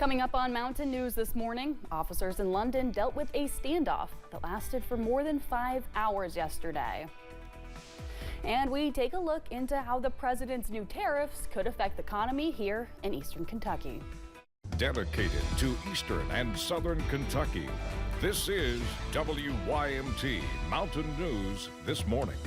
Coming up on Mountain News this morning, officers in London dealt with a standoff that lasted for more than 5 hours yesterday. And we take a look into how the president's new tariffs could affect the economy here in eastern Kentucky. Dedicated to eastern and southern Kentucky, this is WYMT Mountain News this morning.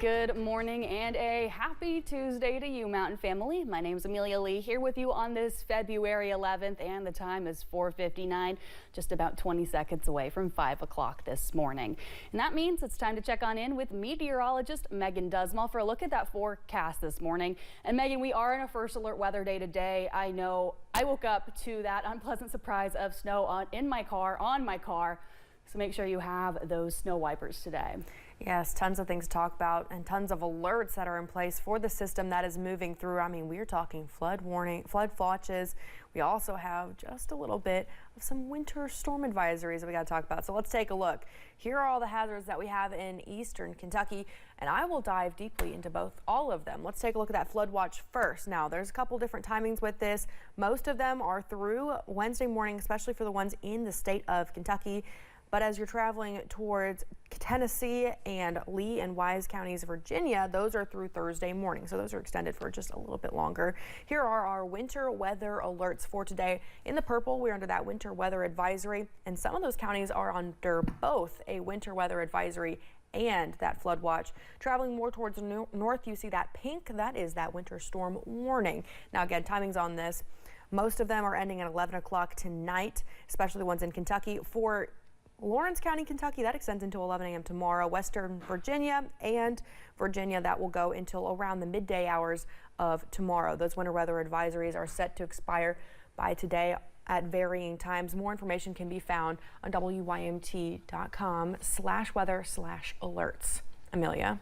Good morning and a happy Tuesday to you, Mountain family. My name is Amelia Lee, here with you on this February 11th, and the time is 4:59, just about 20 seconds away from 5 o'clock this morning. And that means it's time to check on in with meteorologist Megan Dusmal for a look at that forecast this morning. And Megan, we are in a first alert weather day today. I know I woke up to that unpleasant surprise of snow on my car. So make sure you have those snow wipers today. Yes, tons of things to talk about and tons of alerts that are in place for the system that is moving through. I mean, we're talking flood warning, flood watches. We also have just a little bit of some winter storm advisories that we got to talk about. So let's take a look. Here are all the hazards that we have in eastern Kentucky, and I will dive deeply into all of them. Let's take a look at that flood watch first. Now, there's a couple different timings with this. Most of them are through Wednesday morning, especially for the ones in the state of Kentucky. But as you're traveling towards Tennessee and Lee and Wise counties, Virginia, those are through Thursday morning. So those are extended for just a little bit longer. Here are our winter weather alerts for today. In the purple, we're under that winter weather advisory, and some of those counties are under both a winter weather advisory and that flood watch. Traveling more towards the north, you see that pink, that is that winter storm warning. Now again, timings on this, most of them are ending at 11 o'clock tonight, especially the ones in Kentucky. For Lawrence County, Kentucky, that extends into 11 a.m. tomorrow. Western Virginia and Virginia, that will go until around the midday hours of tomorrow. Those winter weather advisories are set to expire by today at varying times. More information can be found on wymt.com/weather/alerts. Amelia.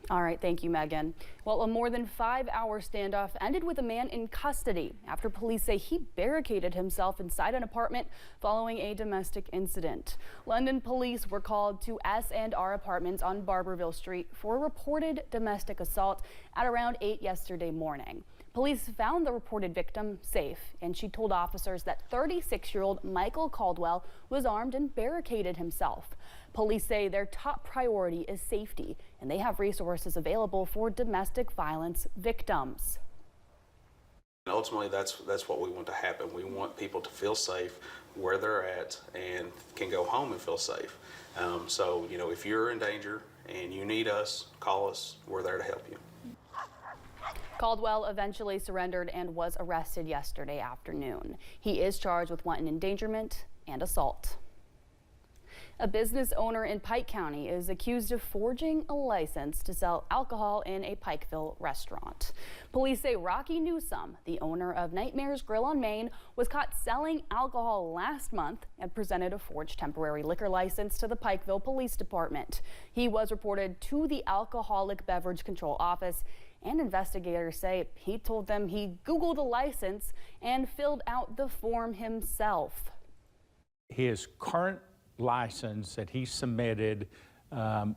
All right, thank you, Megan. Well, a more than 5-hour standoff ended with a man in custody after police say he barricaded himself inside an apartment following a domestic incident. London police were called to S&R Apartments on Barberville Street for a reported domestic assault at around 8 yesterday morning. Police found the reported victim safe, and she told officers that 36-year-old Michael Caldwell was armed and barricaded himself. Police say their top priority is safety, and they have resources available for domestic violence victims. Ultimately, that's what we want to happen. We want people to feel safe where they're at and can go home and feel safe. So, you know, if you're in danger and you need us, call us. We're there to help you. Caldwell eventually surrendered and was arrested yesterday afternoon. He is charged with wanton endangerment and assault. A business owner in Pike County is accused of forging a license to sell alcohol in a Pikeville restaurant. Police say Rocky Newsome, the owner of Nightmares Grill on Main, was caught selling alcohol last month and presented a forged temporary liquor license to the Pikeville Police Department. He was reported to the Alcoholic Beverage Control Office, and investigators say he told them he Googled a license and filled out the form himself. His current license that he submitted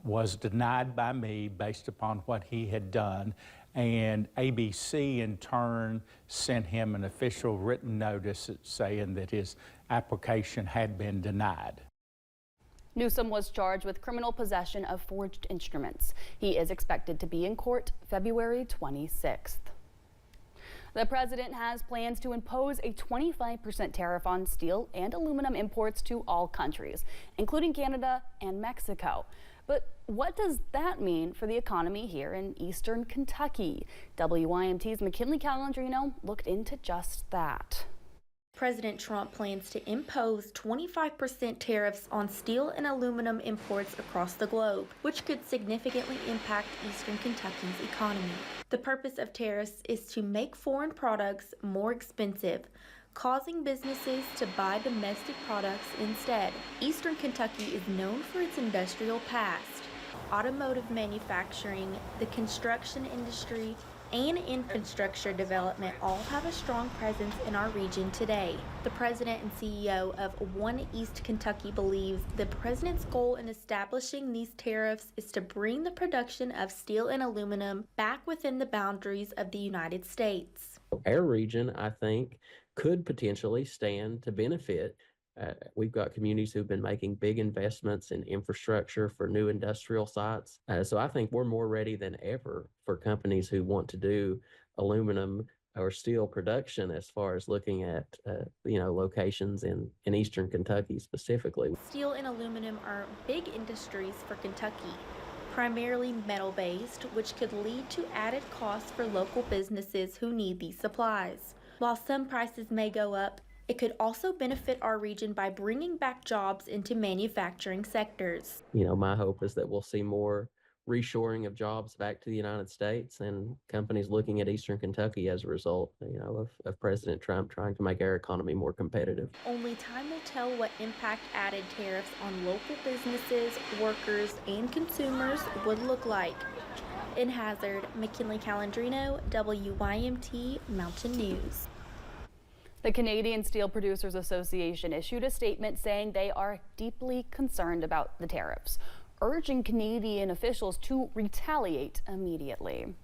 was denied by me based upon what he had done, and ABC in turn sent him an official written notice saying that his application had been denied. Newsome was charged with criminal possession of forged instruments. He is expected to be in court February 26th. The president has plans to impose a 25% tariff on steel and aluminum imports to all countries, including Canada and Mexico. But what does that mean for the economy here in eastern Kentucky? WYMT's McKinley Calandrino looked into just that. President Trump plans to impose 25% tariffs on steel and aluminum imports across the globe, which could significantly impact eastern Kentucky's economy. The purpose of tariffs is to make foreign products more expensive, causing businesses to buy domestic products instead. Eastern Kentucky is known for its industrial past. Automotive manufacturing, the construction industry, and infrastructure development all have a strong presence in our region today. The president and CEO of One East Kentucky believes the president's goal in establishing these tariffs is to bring the production of steel and aluminum back within the boundaries of the United States. Our region, I think, could potentially stand to benefit. We've got communities who've been making big investments in infrastructure for new industrial sites. So I think we're more ready than ever for companies who want to do aluminum or steel production as far as looking at, locations in Eastern Kentucky specifically. Steel and aluminum are big industries for Kentucky, primarily metal-based, which could lead to added costs for local businesses who need these supplies. While some prices may go up, it could also benefit our region by bringing back jobs into manufacturing sectors. My hope is that we'll see more reshoring of jobs back to the United States and companies looking at Eastern Kentucky as a result, of President Trump trying to make our economy more competitive. Only time will tell what impact added tariffs on local businesses, workers, and consumers would look like. In Hazard, McKinley Calandrino, WYMT Mountain News. The Canadian Steel Producers Association issued a statement saying they are deeply concerned about the tariffs, urging Canadian officials to retaliate immediately.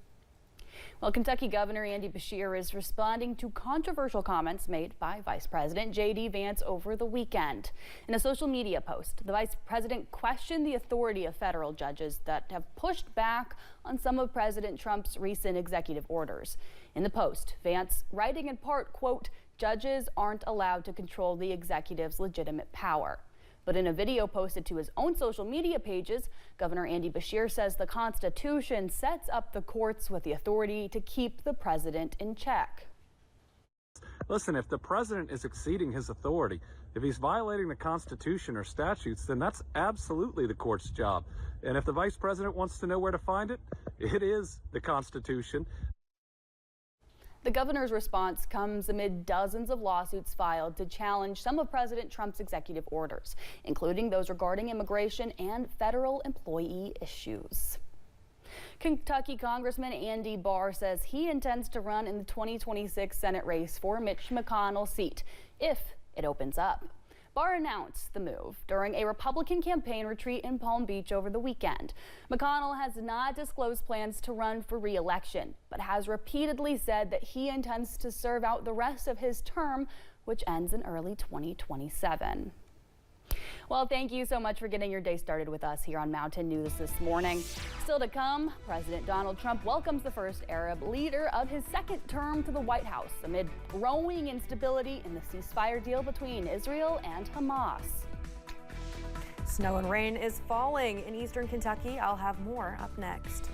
Well, Kentucky Governor Andy Beshear is responding to controversial comments made by Vice President J.D. Vance over the weekend. In a social media post, the Vice President questioned the authority of federal judges that have pushed back on some of President Trump's recent executive orders. In the post, Vance, writing in part, quote, "Judges aren't allowed to control the executive's legitimate power." But in a video posted to his own social media pages, Governor Andy Beshear says the Constitution sets up the courts with the authority to keep the president in check. Listen, if the president is exceeding his authority, if he's violating the Constitution or statutes, then that's absolutely the court's job. And if the vice president wants to know where to find it, it is the Constitution. The governor's response comes amid dozens of lawsuits filed to challenge some of President Trump's executive orders, including those regarding immigration and federal employee issues. Kentucky Congressman Andy Barr says he intends to run in the 2026 Senate race for Mitch McConnell's seat if it opens up. Barr announced the move during a Republican campaign retreat in Palm Beach over the weekend. McConnell has not disclosed plans to run for re-election, but has repeatedly said that he intends to serve out the rest of his term, which ends in early 2027. Well, thank you so much for getting your day started with us here on Mountain News this morning. Still to come, President Donald Trump welcomes the first Arab leader of his second term to the White House amid growing instability in the ceasefire deal between Israel and Hamas. Snow and rain is falling in Eastern Kentucky. I'll have more up next.